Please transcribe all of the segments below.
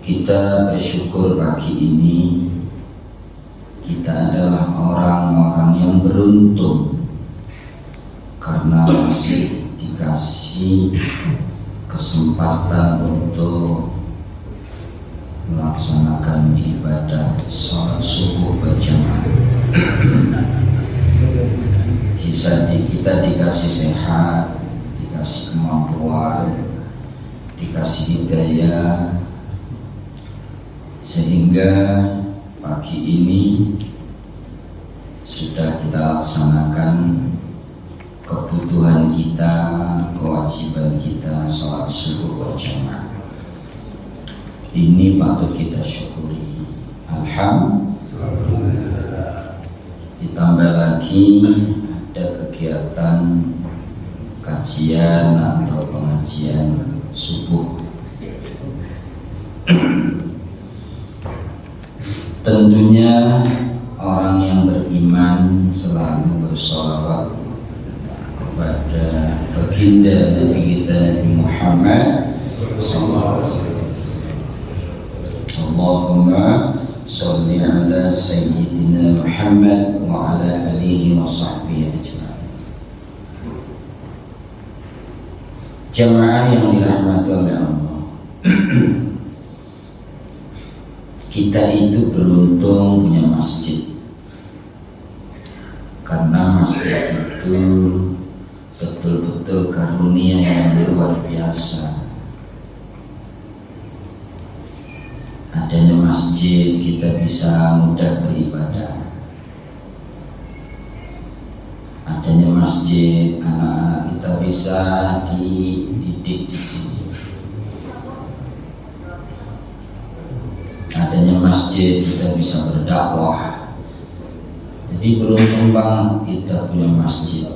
Kita bersyukur pagi ini kita adalah orang-orang yang beruntung karena masih dikasih kesempatan untuk melaksanakan ibadah sholat subuh berjamaah. Kita dikasih sehat, dikasih kemampuan, dikasih hidayah, sehingga pagi ini sudah kita laksanakan kebutuhan kita, kewajiban kita sholat subuh berjamaah. Ini patut kita syukuri. Alhamdulillah. Ditambah lagi ada kegiatan kajian atau pengajian subuh. Tentunya orang yang beriman selalu bersolawat kepada baginda Nabi kita Nabi Muhammad sallallahu alaihi wasallam. Allahumma sholli ala sayyidina Muhammad wa ala alihi wa sahbihi ajma'in. Jamaah yang dirahmati oleh Allah, kita itu beruntung punya masjid, karena masjid itu betul-betul karunia yang luar biasa. Adanya masjid kita bisa mudah beribadah. Adanya masjid anak-anak kita bisa dididik di sini. Adanya masjid kita bisa berdakwah. Jadi beruntung banget kita punya masjid.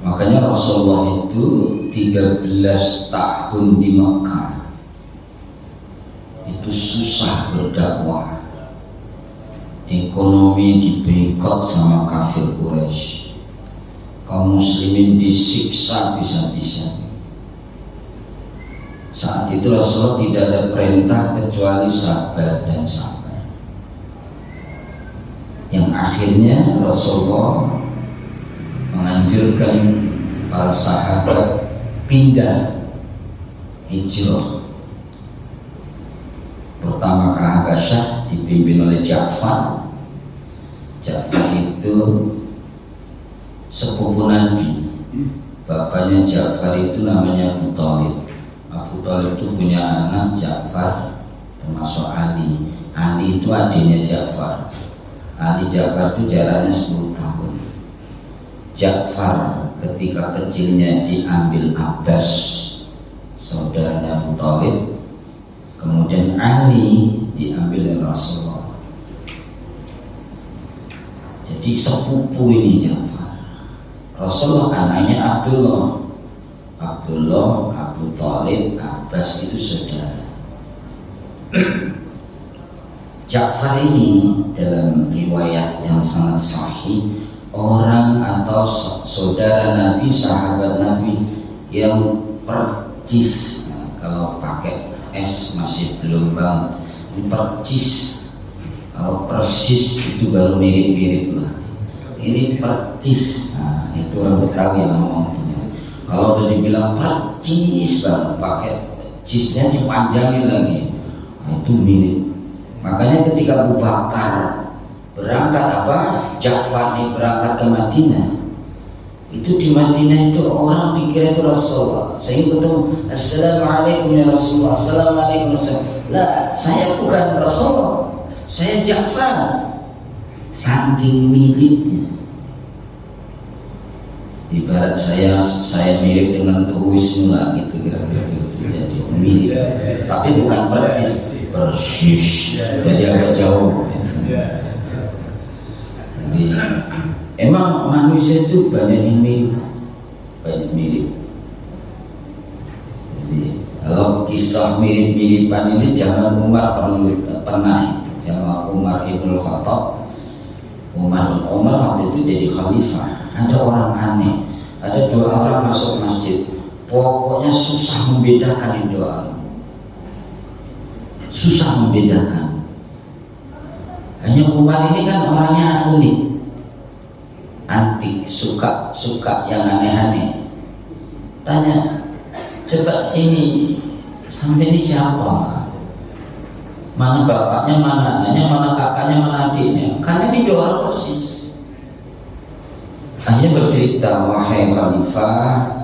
Makanya Rasulullah itu 13 tahun di Mekah itu susah berdakwah. Ekonomi diboikot sama kafir Quraisy. Kaum muslimin disiksa bisa-bisa. Saat itu Rasulullah tidak ada perintah kecuali sabar dan sabar. Yang akhirnya Rasulullah menganjurkan para sahabat pindah, hijrah. Pertama ke Habasyah dipimpin oleh Ja'far. Ja'far itu sepupu Nabi. Bapaknya Ja'far itu namanya Abu Thalib. Abu Thalib itu punya anak Ja'far, termasuk Ali. Ali itu adiknya Ja'far. Ali Ja'far itu jaraknya 10 tahun. Ja'far ketika kecilnya diambil Abbas, saudaranya Abu Thalib. Kemudian Ali diambil oleh Rasulullah. Jadi sepupu ini Ja'far. Rasulullah anaknya Abdullah, Abu Thalib, Abbas itu saudara. Ja'far ini dalam riwayat yang sangat sahih, orang atau saudara Nabi, sahabat Nabi yang percis. Nah, kalau pakai S masih belum banget. Ini percis. Kalau persis itu baru mirip-mirip lah. Ini percis. Nah, itu orang Betawi yang ngomong. Kalau udah dibilang percis banget, pakai cisnya dipanjangin lagi, nah, itu mirip. Makanya ketika Abu Bakar berangkat Ja'far ini berangkat ke Madinah, itu di Madinah itu orang dikira itu Rasulullah. Saya ketemu, Assalamualaikum ya Rasulullah, Assalamualaikum Rasulullah. Lah, saya bukan Rasulullah, saya Ja'far. Saking miripnya. Ibarat saya mirip dengan tuwismu lah gitu kira-kira. Jadi mirip, tapi bukan persis, jadi agak jauh. Jadi emang manusia itu banyak yang mirip. Jadi kalau kisah mirip-miripan ini zaman Umar pernah itu, zaman Umar Ibn Khattab. Umar waktu itu jadi khalifah. Ada orang aneh, ada 2 orang masuk masjid, pokoknya susah membedakan ini 2 orang. susah membedakan. Hanya Umar ini kan orangnya unik, antik, suka yang aneh-aneh. Tanya, coba sini, sampai ini siapa? Mana bapaknya, mana anaknya, mana kakaknya, mana adiknya? Karena ini dua orang persis. Akhirnya bercerita, wahai Khalifah,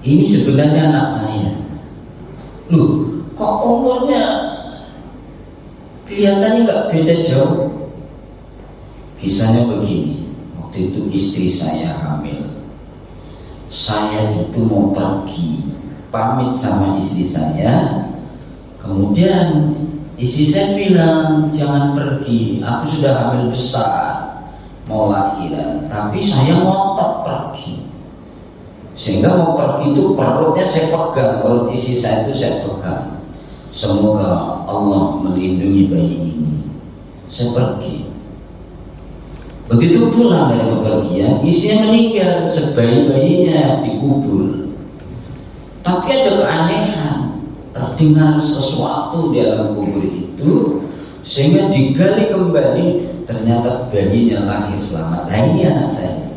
ini sebenarnya anak saya. Loh, kok umurnya kelihatannya nggak beda jauh? Kisahnya begini, waktu itu istri saya hamil. Saya itu mau pergi, pamit sama istri saya. Kemudian istri saya bilang, jangan pergi, aku sudah hamil besar, mau lahiran, tapi saya ngotot pergi. Sehingga mau pergi itu perutnya saya pegang, perut istri saya itu saya pegang. Semoga Allah melindungi bayi ini. Saya pergi. Begitu pulang dari bepergian, istrinya meninggal, sebayi-bayinya dikubur. Tapi ada keanehan, terdengar sesuatu di dalam kubur itu, sehingga digali kembali, ternyata bayinya lahir selamat. Nah, ini anak saya.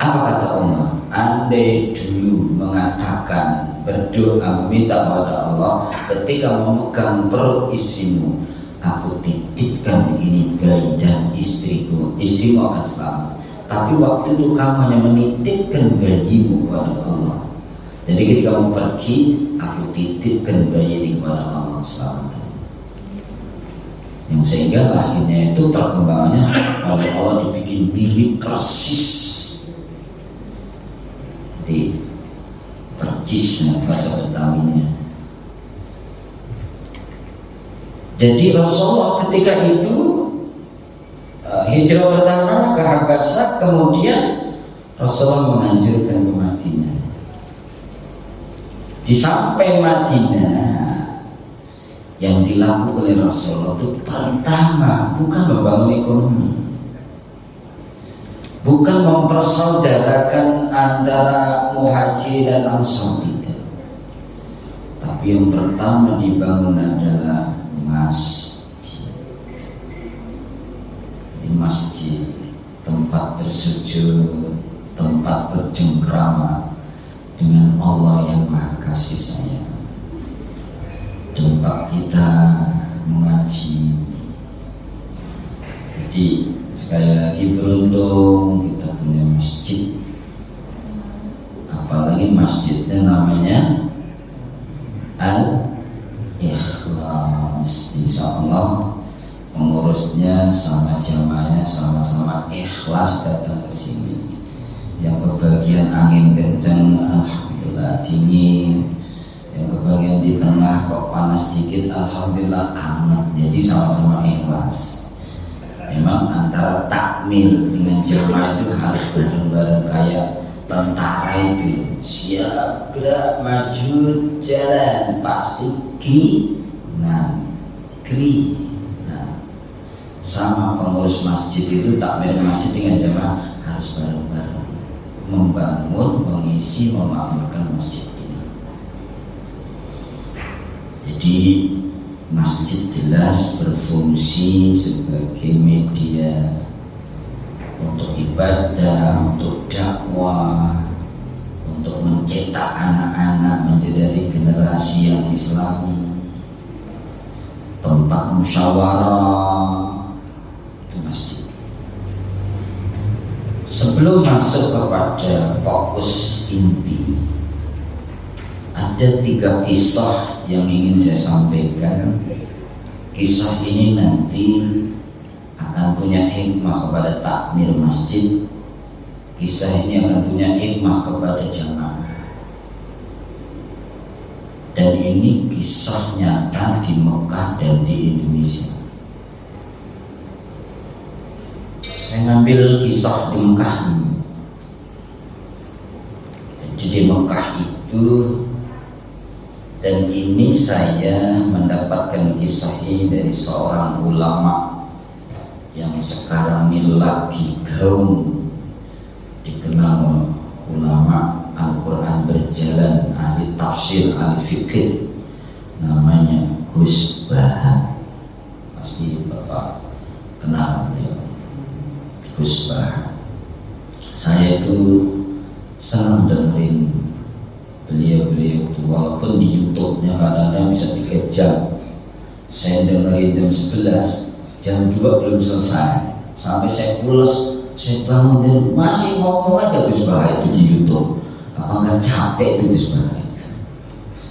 Apa kata Umar? Andai dulu mengatakan, berdoa meminta kepada Allah ketika memegang perut istrimu, aku titipkan ini bayi dan istriku, istrimu akan selamat. Tapi waktu itu kamu hanya menitipkan bayimu kepada Allah. Jadi ketika kamu pergi, aku titipkan bayi ini kepada Allah selamat. Yang sehingga lahirnya itu perkembangannya oleh Allah dibikin mirip persis. Jadi percisnya bahasa Betawinya. Jadi Rasulullah ketika itu hijrah pertama ke Habasyah, kemudian Rasulullah menganjurkan ke Madinah. Di sampai Madinah, yang dilakukan oleh Rasulullah itu pertama bukan membangun ekonomi, bukan mempersaudarakan antara Muhajir dan Ansar, tidak. Tapi yang pertama dibangun adalah masjid. Di masjid, tempat bersujud, tempat bercengkrama dengan Allah yang Maha Kasih Sayang, tempat kita mengaji. Jadi sekali lagi beruntung kita punya masjid, apalagi masjidnya namanya Al-Ikhlas. Insya Allah pengurusnya sama jamaahnya sama-sama ikhlas datang ke sini. Yang kebagian angin kencang, alhamdulillah dingin. Yang kebagian di tengah kok panas sedikit, alhamdulillah hangat. Jadi sama-sama ikhlas. Memang antara takmir dengan jamaah itu harus bareng-bareng kayak tentara itu, siap gerak maju jalan pasti kri. Nah, sama pengurus masjid itu takmir masjid dengan jamaah harus bareng-bareng membangun, mengisi, memakmurkan masjid ini. Jadi masjid jelas berfungsi sebagai media untuk ibadah, untuk dakwah, untuk mencetak anak-anak menjadi generasi yang Islami. Tempat musyawarah itu masjid. Sebelum masuk kepada fokus inti, ada 3 kisah yang ingin saya sampaikan. Kisah ini nanti akan punya hikmah kepada takmir masjid. Kisah ini akan punya hikmah kepada jamaah. Dan ini kisah nyata di Mekah dan di Indonesia. Saya ngambil kisah di Mekah ini. Jadi di Mekah itu, dan ini saya mendapatkan kisah ini dari seorang ulama yang sekarang ini lagi gaung, dikenal ulama Al-Quran berjalan, ahli tafsir, ahli fikih, namanya Gus Bahar. Pasti Bapak kenal beliau, Gus Bahar. Saya itu senang dengerin beliau itu, walaupun di YouTube-nya kadang-kadang bisa 3 jam. Saya dengerin jam 11, jam 2 belum selesai, sampai saya pulas, saya bangun dan masih ngomong aja Gus Bahar itu di YouTube. Apa nggak capek itu Gus Bahar itu?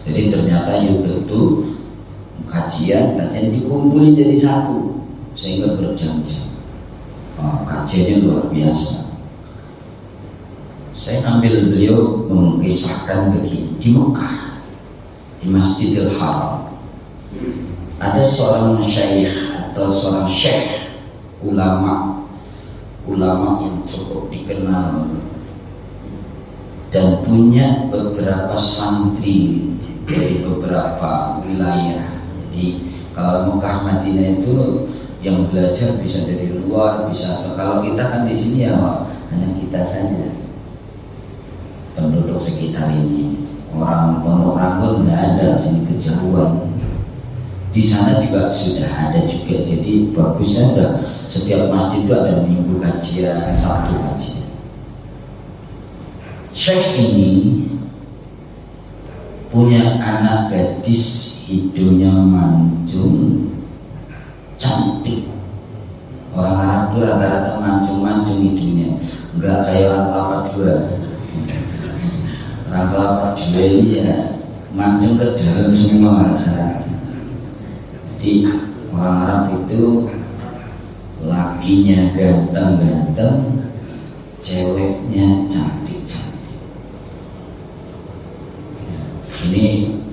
Jadi ternyata YouTube tuh kajian dikumpulin jadi satu sehingga berjam-jam. Kajiannya luar biasa. Saya ambil beliau mengisahkan begini, di Mekah, di Masjidil Haram, ada seorang syekh atau seorang syekh, ulama yang cukup dikenal dan punya beberapa santri dari beberapa wilayah. Jadi kalau Mekah Madinah itu yang belajar bisa dari luar, bisa. Kalau kita kan di sini ya hanya kita saja, penduduk sekitar ini. Orang Pondok Ranggon nggak ada, sini kejauhan. Di sana juga sudah ada juga. Jadi bagusnya udah setiap masjid itu ada minggu kajian, Sabtu kajian. Syekh ini punya anak gadis, hidungnya mancung, cantik. Orang Arab itu rata-rata mancung hidungnya, nggak kayak orang kelapa dua. Orang kelapa dua ini ya mancung ke dalam semua rata-rata. Jadi orang Arab itu lakinya ganteng-ganteng, ceweknya cantik-cantik. Ini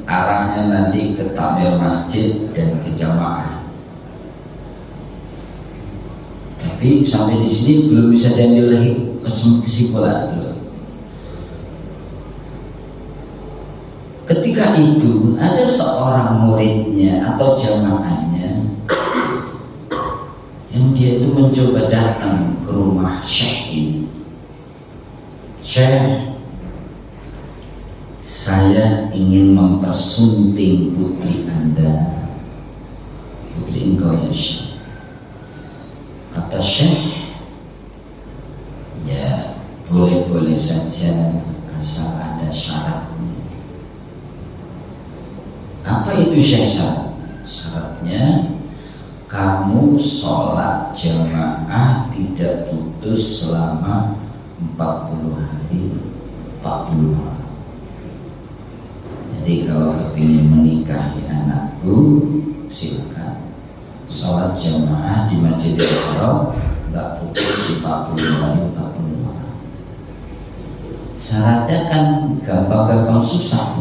arahnya nanti ke takmir masjid dan ke jamaah. Tapi sampai di sini belum bisa diambil lagi kesimpulan. Ketika itu ada seorang muridnya atau jamaahnya yang dia itu mencoba datang ke rumah syekh ini. Syekh, saya ingin mempersunting putri Anda, putri engkau ya Syekh. Kata Syekh, ya boleh-boleh saja asal ada syaratnya. Apa itu Syekh syarat? Syaratnya kamu sholat jamaah tidak putus selama 40 hari 40 malam. Jadi kalau ingin menikahi anakku, silakan sholat jamaah di Masjidil Haram, nggak putus di 40 hari 40 malam. Syaratnya kan gampang-gampang susah.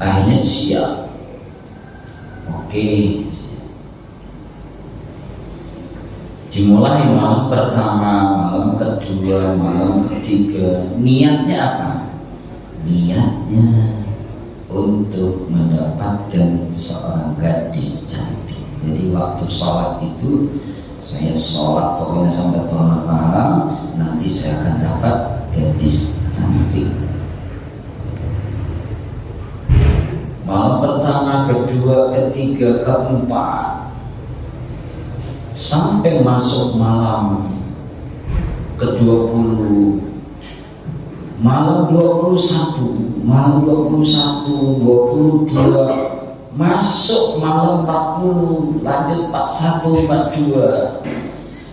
Akhirnya siap. Oke, siap. Dimulai malam pertama, malam kedua, malam ketiga. Niatnya apa? Niatnya untuk mendapatkan seorang gadis cantik. Jadi waktu sholat itu saya sholat pokoknya sampai malam, nanti saya akan dapat gadis cantik. Malam pertama, kedua, ketiga, keempat, sampai masuk malam ke-20, malam 21, malam 21, 22, masuk malam 40, lanjut 41, 42.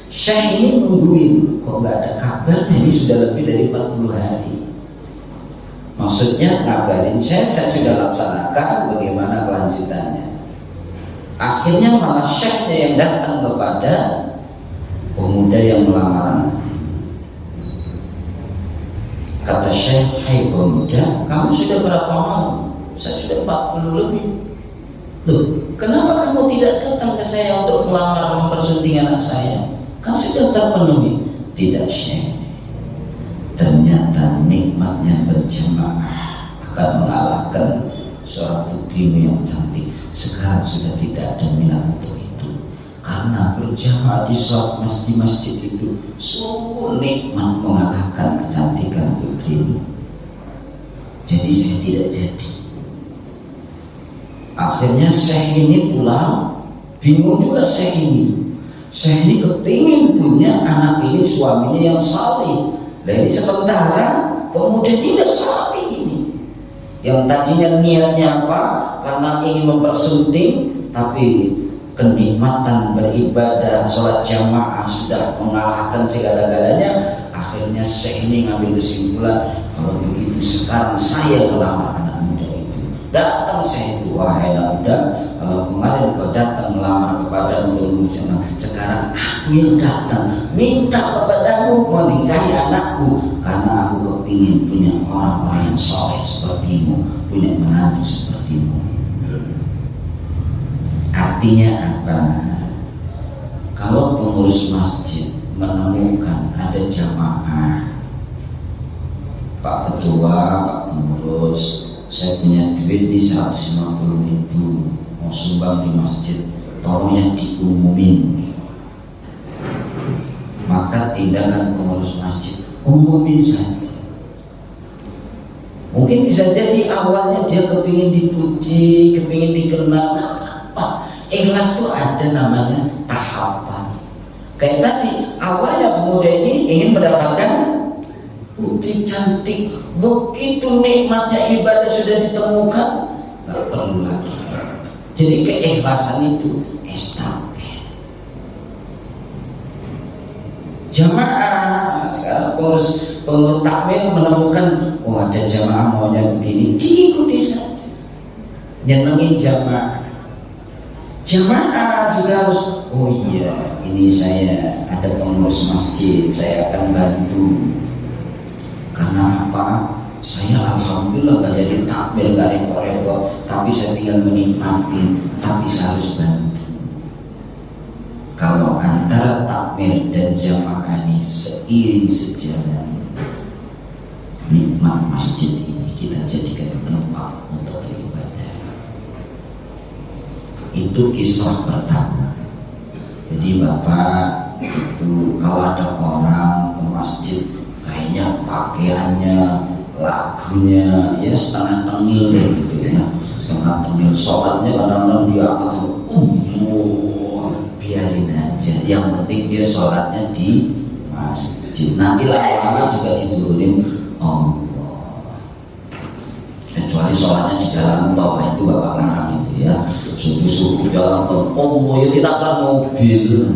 Syekh ini nungguin, kok nggak ada kabarnya, ini sudah lebih dari 40 hari. Maksudnya ngabarin saya sudah laksanakan, bagaimana kelanjutannya. Akhirnya malah syekhnya yang datang kepada pemuda yang melamar. Kata syekh, hai pemuda, kamu sudah berapa malam? Saya sudah 40 lebih. Loh, kenapa kamu tidak datang ke saya untuk melamar mempersunting anak saya? Kan sudah terpenuhi. Tidak syekh, ternyata nikmatnya berjamaah akan mengalahkan seorang putrimu yang cantik. Sekarang sudah tidak ada minat untuk itu, karena berjamaah di sholat masjid itu sungguh nikmat mengalahkan kecantikan putrimu. Jadi saya tidak jadi. Akhirnya Syekh ini pulang, bingung juga Syekh ini. Syekh ini kepingin punya anak ini suaminya yang saleh. Nah ini sementara pemuda ini saleh ini. Yang tadinya niatnya apa? Karena ingin mempersunting, tapi kenikmatan beribadah sholat jamaah sudah mengalahkan segala-galanya. Akhirnya Syekh ini ngambil kesimpulan, kalau begitu sekarang saya melamar anak muda itu. Datang Syekh itu, wahai anak muda, kalau kemarin kau datang melamar kepada untuk sekarang aku yang datang minta kepadamu menikahi anakku, karena aku kepingin punya orang-orang yang soleh sepertimu, punya menantu sepertimu. Artinya apa? Kalau pengurus masjid menemukan ada jamaah, Pak Ketua, Pak Pengurus, saya punya duit di 150.000 mau sumbang di masjid, tolong yang diumumin. Maka tindakan pengurus masjid umumin saja. Mungkin bisa jadi awalnya dia kepingin dipuji, kepingin dikenal. Apa? Ikhlas itu ada namanya tahapan. Kayak tadi awalnya pemuda ini ingin mendapatkan putri cantik. Begitu nikmatnya ibadah sudah ditemukan, nggak perlu lagi. Jadi keikhlasan itu estafet. Jamaah sekarang pengurus takmir menemukan, oh ada jamaah maunya begini, diikuti saja, nyenengin jamaah. Jamaah juga harus, oh iya ini saya ada pengurus masjid, saya akan bantu. Karena apa? Saya alhamdulillah gak jadi takmir, gak repot-repot, tapi saya tinggal menikmati, tapi saya harus bantu. Kalau antara takmir dan jamaah ini seiring sejalan, nikmat masjid ini kita jadikan tempat untuk beribadah. Itu kisah pertama. Jadi Bapak itu kalau ada orang ke masjid kayaknya pakaiannya, lagunya ya setengah tengil deh gitu ya, setengah tengil, sholatnya kadang-kadang dia akan biarin aja, yang penting dia sholatnya di masjid. Nanti lama-lama juga diturunin kecuali sholatnya di jalan tol, itu Bapak larang itu ya, subuh-subuh jalan tol, ya kita kan mobil.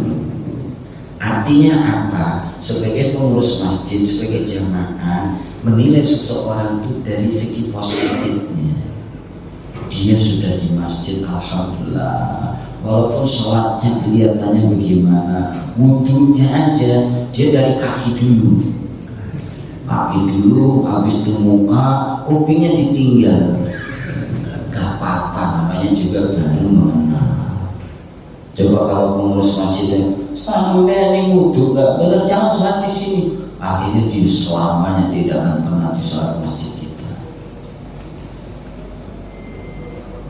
Artinya apa? Sebagai pengurus masjid, sebagai jamaah, menilai seseorang itu dari segi positifnya. Dia sudah di masjid, alhamdulillah, walaupun sholatnya kelihatannya bagaimana, wudhunya aja dia dari kaki dulu, habis itu muka, kupingnya ditinggal, gak apa-apa, namanya juga baru mengenal. Coba kalau pengurus masjidnya sampai ini wudhu gak benar, jangan sholat di sini, akhirnya dia selamanya tidak akan pernah di sholat masjid kita.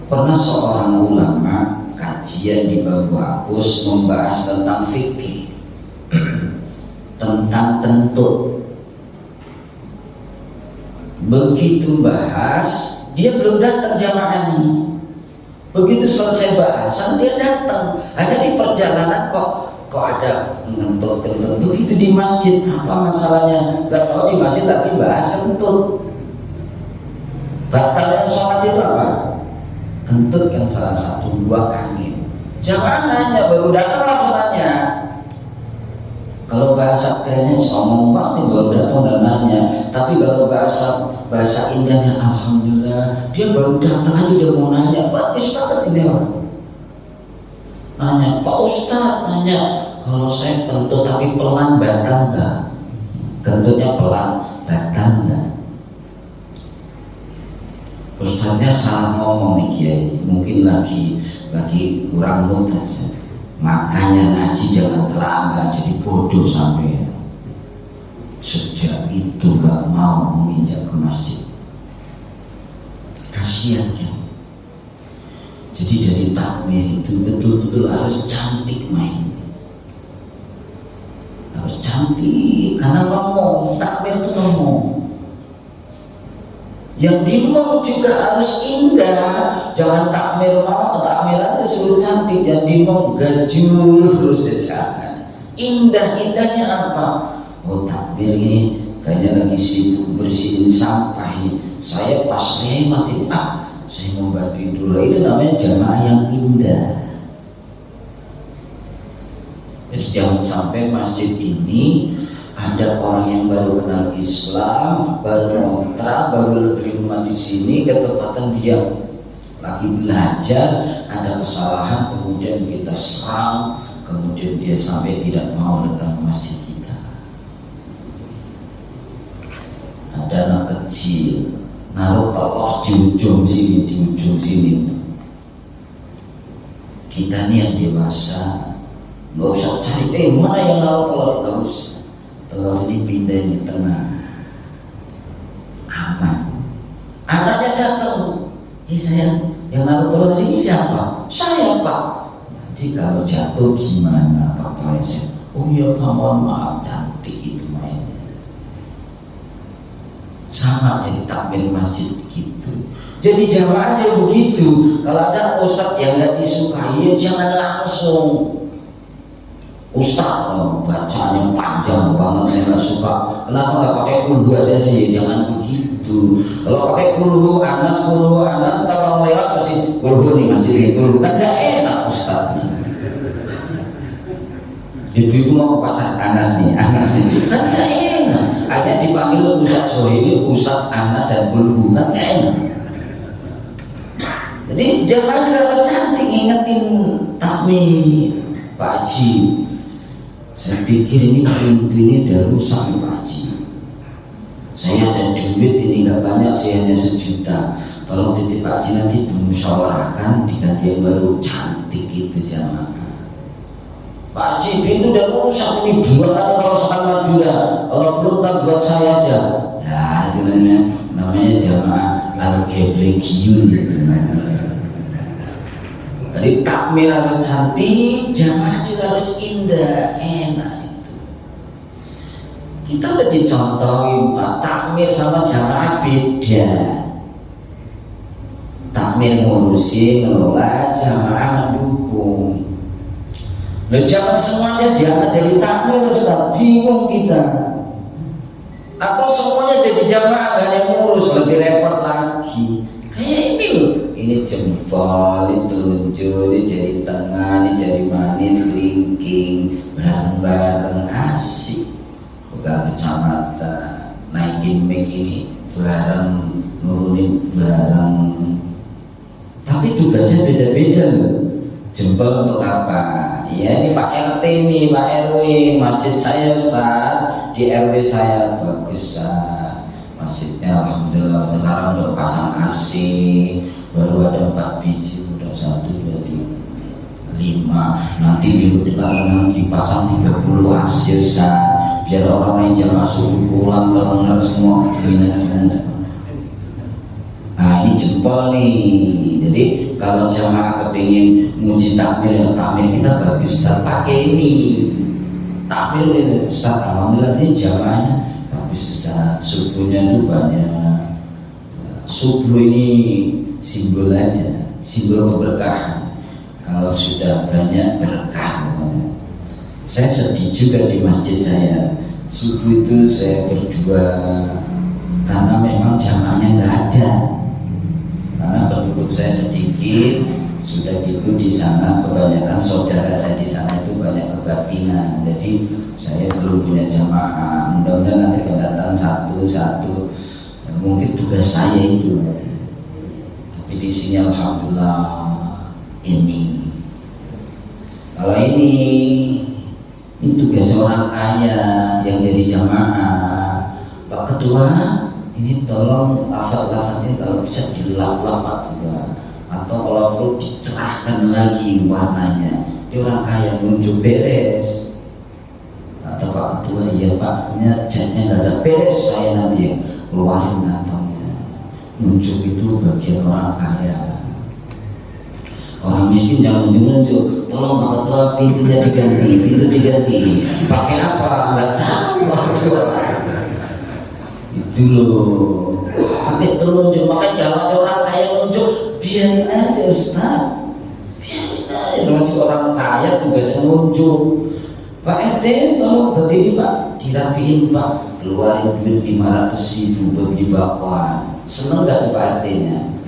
Pernah seorang ulama kajian di Bapus membahas tentang fikih, tentang kentut. Begitu bahas, dia belum datang jamaah ini. Begitu selesai bahasan dia datang. Ada di perjalanan kok ada ngentut. Begitu di masjid, apa masalahnya? Gak tahu di masjid lagi bahas kentut. Batalnya sholat itu apa? Kentut kan salah satu buah angin. Jamaah nanya, baru datang langsung nanya. Kalau bahasa kayaknya ngomong banget baru datang dan nanya. Tapi kalau bahasa indahnya alhamdulillah, dia baru datang aja udah mau nanya. Bagus banget ini orang. Nanya, Pak Ustadz nanya, kalau saya kentut tapi pelan batal enggak? Kentutnya pelan batal enggak? Ustadznya salah ngomong nih Kiai, mungkin lagi kurang mood aja. Makanya ngaji jangan terlambat, jadi bodoh sampai sejak itu gak mau menginjak ke masjid. Kasihan ya. Jadi dari takmir itu betul-betul harus cantik main, harus cantik karena ngomong, takmir itu ngomong. Yang di mall juga harus indah, jangan takmir aja suruh cantik, yang di mall gajul terus jangan. Indahnya apa? Oh takmir ini kayaknya lagi sibuk bersihin sampah ini. Saya pas lewat ini, saya mau bantuin dulu. Itu namanya jamaah yang indah. Jadi jangan sampai masjid ini ada orang yang baru kenal Islam, baru ngontrak, baru beli rumah di sini, ketepatan dia lagi belajar, ada kesalahan, kemudian kita serang, kemudian dia sampai tidak mau datang ke masjid kita. Ada anak kecil naruh telur di ujung sini. Kita nih yang dewasa nggak usah cari, mana yang naruh telur, nggak usah. Telur ini pindah di tengah, aman. Anaknya datang, saya yang naruh telur sini siapa? Saya Pak. Nanti kalau jatuh gimana Pak Kleset? Oh iya Pak, mohon maaf, cantik itu mainnya. Sama jadi takmir masjid gitu. Jadi jamaahnya begitu. Kalau ada ustadz yang nggak disukai, ya jangan langsung. Ustadz bacaan yang panjang banget saya nggak suka. Kenapa nggak pakai kulhu aja sih? Jangan begitu. Kalau pakai kulhu anas, kalau orang lewat pasti kulhu nih masih di kulhu, kan nggak enak ustadznya. Ibu-ibu mau ke pasar Anas nih, kan nggak enak. Hanya dipanggil Ustadz Sohili, Ustadz Anas dan kulhu, kan nggak enak. Jadi jamaah juga harus cantik ngingetin takmir. Pak Haji, saya pikir ini pintu ini udah rusak nih Pak Haji. Saya ada duit ini nggak banyak, saya hanya 1 juta. Tolong titip Pak Haji nanti dimusyawarahkan diganti yang baru, cantik itu jamaah. Pak Haji, pintu udah rusak ini, buat aja kalau sekarang Madura. Kalau perlu tak buat saya aja. Ya itu namanya jamaah al-Geblegiun gitu. Jadi takmir harus cantik, jamaah juga harus indah, enak itu. Kita udah dicontohin Pak, takmir sama jamaah beda. Takmir ngurusin, ngelola, jamaah mendukung. Loh jangan semuanya diangkat jadi takmir, Ustaz, bingung kita. Atau semuanya jadi jamaah, gak ada yang ngurus, lebih repot lagi. Kayak ini loh, ini jempol, ini telunjuk, ini jari tengah, ini jari manis, kelingking, bareng-bareng asik. Bukan kecamatan, naikin mic ini bareng, nurunin bareng. Tapi tugasnya beda-beda loh. Jempol untuk apa? Ya ini Pak RT nih, Pak RW, masjid saya Ustaz, di RW saya bagus Ustaz. Masjidnya alhamdulillah sekarang udah pasang AC, baru ada 4 biji, udah 1, 2, 3, 5. Nanti minggu depan dipasang 30 AC Ustaz, biar orang yang jamaah subuh pulang kelengar semua, keinginan semua. Nah ini jempol nih. Jadi kalau jamaah kepingin muji takmir kita bagus Ustaz, pakai ini takmir itu Ustaz. Alhamdulillah sih jamaahnya bagus Ustaz, subuhnya itu banyak. Subuh ini simbol aja, simbol keberkahan. Kalau sudah banyak berkah. Saya sedih juga di masjid saya, subuh itu saya berdua karena memang jamaahnya nggak ada. Karena penduduk saya sedikit, sudah gitu di sana kebanyakan saudara saya di sana itu banyak kebatinan, jadi saya belum punya jamaah. Mudah-mudahan nanti akan datang satu-satu, mungkin tugas saya itu. Tapi di sini alhamdulillah ini. Kalau ini tugasnya orang kaya yang jadi jamaah. Pak Ketua, ini tolong lafaz-lafaznya kalau bisa dilap-lap Pak Ketua, atau kalau perlu dicerahkan lagi warnanya. Dia orang kaya nunjuk beres. Atau Pak Ketua, iya Pak, ini catnya nggak ada beres, saya nanti keluarin kantongnya. Nunjuk itu bagian orang kaya. Orang miskin jangan nunjuk, tolong Pak Ketua pintunya diganti, pintu diganti. Pakai apa? Nggak tahu Pak Ketua. Itu loh. sampai telunjuk. Maka jalan orang kaya nunjuk, biarin aja Ustaz, biarin aja. Nanti orang kaya tugasnya nunjuk. Pak RT tolong berdiri Pak, dirapiin Pak, keluarin duit 500.000 buat beli bakwan. Seneng gak tuh Pak RT-nya?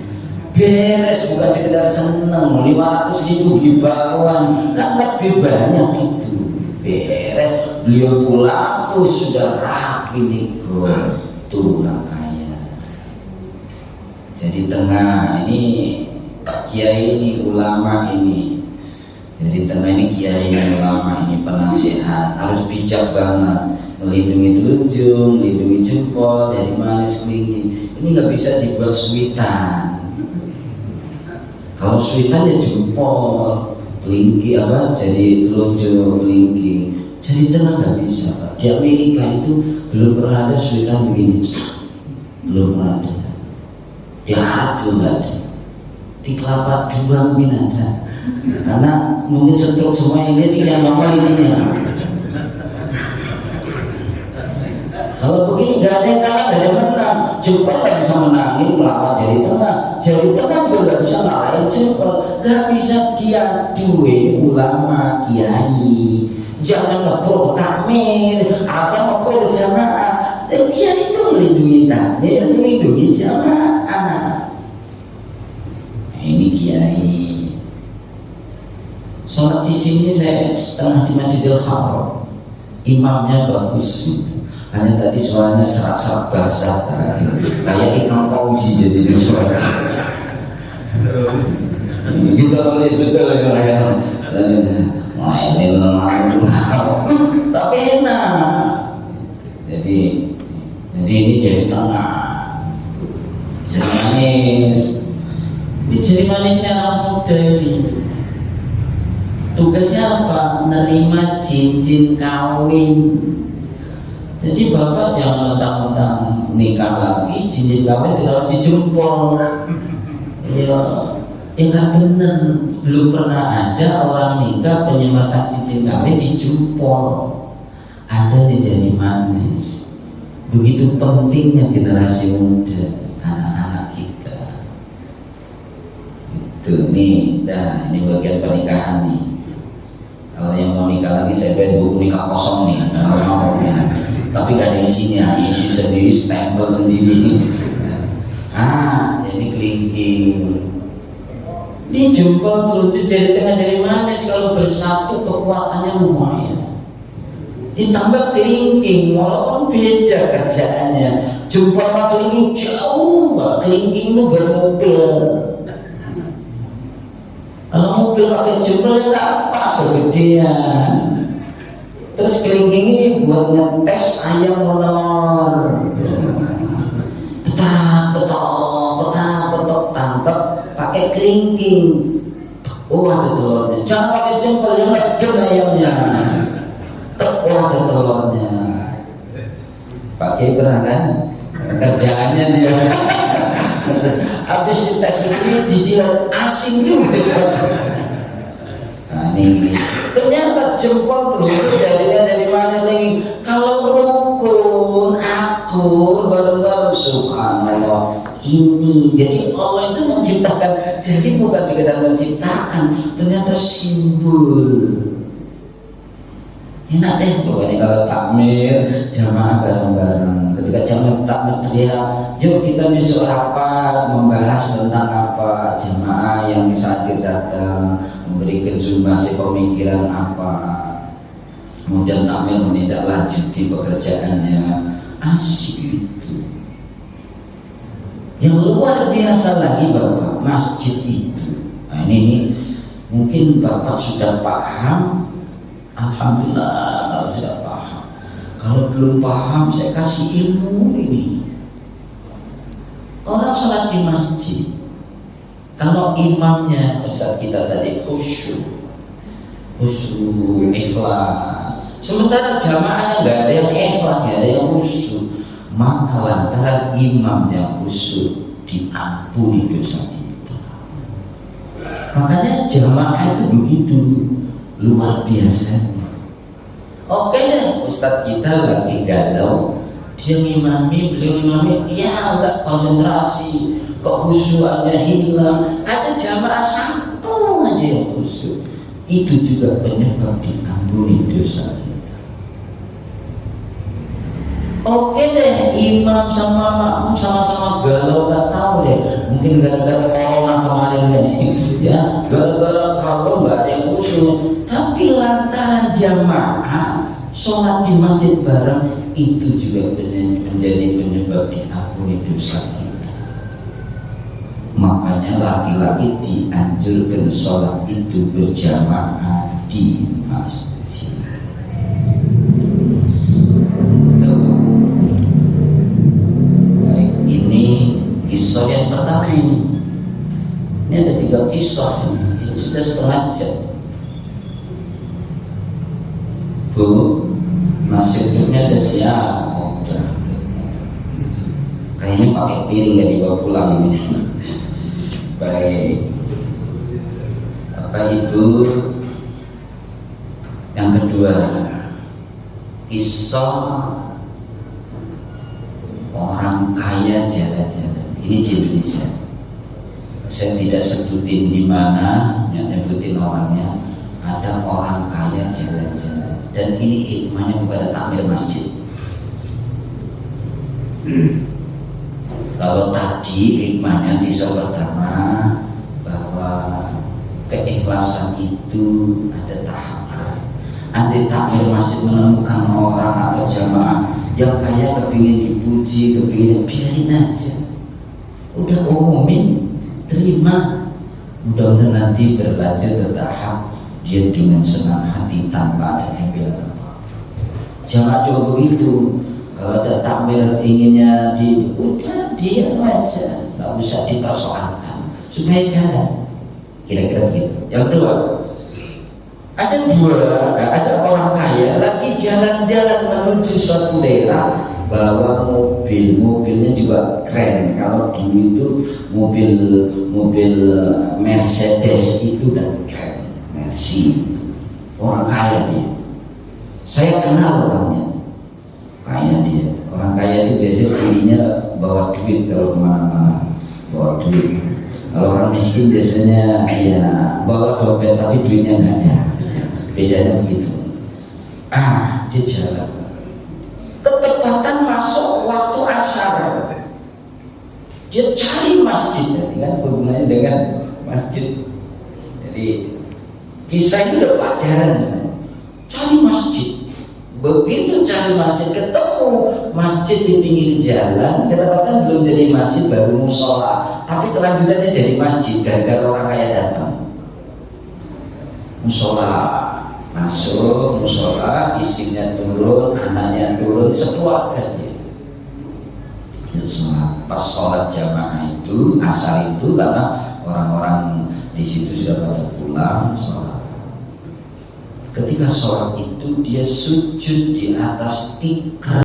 Beres, bukan sekedar seneng. 500.000 beli bakwan kan lebih banyak itu. Beres, beliau pulang, sudah rapi nih kok. Tuh orang kaya. Jadi tengah ini Pak Kiai ini, ulama ini. Jadi tengah ini kiai yang ulama ini, penasihat, harus bijak banget, melindungi telunjuk, melindungi jempol dari manis kelingking. Ini nggak bisa dibuat suitan. Kalau suitan ya jempol, kelingking apa? Jadi telunjuk, kelingking. Jadi tengah nggak bisa. Pak. Di Amerika itu belum pernah ada suitan begini, belum pernah ada. Di Arab juga nggak ada. Di Kelapa Dua mungkin ada. Karena mungkin stroke semua ini tidak normal ininya. Kalau begini gak ada yang kalah, gak ada yang menang. Jempol gak bisa menangin melawan jari tengah. Jari tengah juga gak bisa ngalahin jempol. Gak bisa diadu. Ini ulama, kiai. Jangan ngepro ke takmir atau ngepro ke jamaah. Dan kiai itu melindungi takmir, melindungi jamaah. Nah, ini kiai. Sholat di sini saya setengah di Masjidil Haram, imamnya bagus, hanya tadi suaranya serak-serak basah, kayak ikan pauji jadi suara. Kita tulis betul ya, nah ini tapi enak. Jadi ini jadi tengah, jadi manis. Di jadi manisnya anak muda ini. Tugasnya apa? Nerima cincin kawin. Jadi bapak jangan mentang-mentang nikah lagi, cincin kawin tidak harus dijempol. Ya nggak bener. Belum pernah ada orang nikah penyematan cincin kawin dijempol. Ada yang jadi manis. Begitu pentingnya generasi muda, anak-anak kita. Itu nih, dan ini bagian pernikahan nih. Kalau yang mau nikah lagi saya buat buku nikah kosong nih, kalau mau ya. Tapi gak ada isinya, isi sendiri, stempel sendiri. Jadi kelingking. Ini jempol telunjuk jari tengah jari manis kalau bersatu kekuatannya lumayan. Ditambah kelingking, walaupun beda kerjaannya. Jempol sama kelingking jauh, kelingking itu bermobil. Kalau mobil pakai jempol nggak pas kegedean. Terus kelingking ini buat ngetes ayam menelur. Petak, tangkap pakai kelingking. Oh ada telurnya. Jangan pakai jempol yang ngedon ayamnya. Oh ada telurnya. Pakai pernah kan? Kerjaannya dia. Terus habis tes itu dijilat asing juga. Nah ini ternyata jempol terus jadinya dari mana lagi? Kalau rukun, akur, bareng-bareng, subhanallah. Ini jadi Allah itu menciptakan. Jadi bukan sekedar menciptakan, ternyata simbol. Enak deh pokoknya kalau takmir jamaah bareng-bareng. Ketika jamaah takmir teriak, yuk kita besok rapat membahas tentang apa, jamaah yang bisa hadir datang memberikan sumbangsi pemikiran apa, kemudian takmir menindaklanjuti pekerjaannya. Asik itu. Yang luar biasa lagi Bapak, masjid itu. Nah ini mungkin Bapak sudah paham. Alhamdulillah kalau sudah paham. Kalau belum paham saya kasih ilmu ini. Orang sholat di masjid, kalau imamnya Ustaz kita tadi khusyuk, ikhlas, sementara jamaahnya nggak ada yang ikhlas, nggak ada yang khusyuk, maka lantaran imamnya khusyuk diampuni dosa kita. Makanya jamaah itu begitu luar biasa. Oke deh, Ustadz kita lagi galau, dia ngimami, beliau ngimami, ya enggak konsentrasi, kok khusyuannya hilang. Ada jamaah satu aja yang khusyuk, itu juga penyebab diampuni dosa kita. Oke deh, imam sama makmum sama-sama galau, nggak tahu deh, mungkin gara-gara corona kemarin kan, ya, gara-gara kalau nggak ada yang khusyuk, tapi lantaran jamaah sholat di masjid bareng, itu juga menjadi penyebab diampuni dosa kita. Makanya laki-laki dianjurkan sholat itu berjamaah di masjid. Baik, ini kisah yang pertama ini. Ini ada 3 kisah, ini sudah setengah jam. Bu, nasibnya ada siapa? Oh, udah. Kayaknya pakai piring gak dibawa pulang ini. Baik. Apa itu? Yang kedua, kisah orang kaya jalan-jalan. Ini di Indonesia. Saya tidak sebutin di mana, yang nyebutin orangnya. Ada orang kaya jalan-jalan, dan ini hikmahnya kepada takmir masjid. Kalau tadi hikmahnya kisah pertama bahwa keikhlasan itu ada tahapan. Andai takmir masjid menemukan orang atau jamaah yang kaya kepingin dipuji, kepingin, biarin aja, udah umumin, terima. Mudah-mudahan nanti berlanjut bertahap, dia dengan senang hati tanpa ada embel apa. Jangan coba begitu. Kalau ada takmir inginnya udah diam aja, nggak usah dipersoalkan supaya jalan. Kira-kira begitu. Yang kedua, ada orang kaya lagi jalan-jalan menuju suatu daerah, bawa mobilnya juga keren. Kalau dulu itu mobil Mercedes itu udah keren. Orang kaya dia. Saya kenal orangnya. Kaya dia. Orang kaya itu biasanya cirinya bawa duit kalau kemana-mana. Bawa duit. Kalau orang miskin biasanya ya bawa dompet tapi duitnya nggak ada. Bedanya begitu. Dia jalan. Ketepatan masuk waktu asar. Dia cari masjid. Kan hubungannya dengan masjid. Jadi kisah itu udah pelajaran sebenarnya. Cari masjid. Begitu cari masjid, ketemu masjid di pinggir jalan, kedapatan belum jadi masjid, baru musola. Tapi kelanjutannya jadi masjid gara-gara orang kaya datang. Musola, masuk musola, istrinya turun, anaknya turun, sekeluarga dia. Pas sholat jamaah itu, asar itu, karena orang-orang di situ sudah pada pulang sholat. Ketika sholat itu dia sujud di atas tikar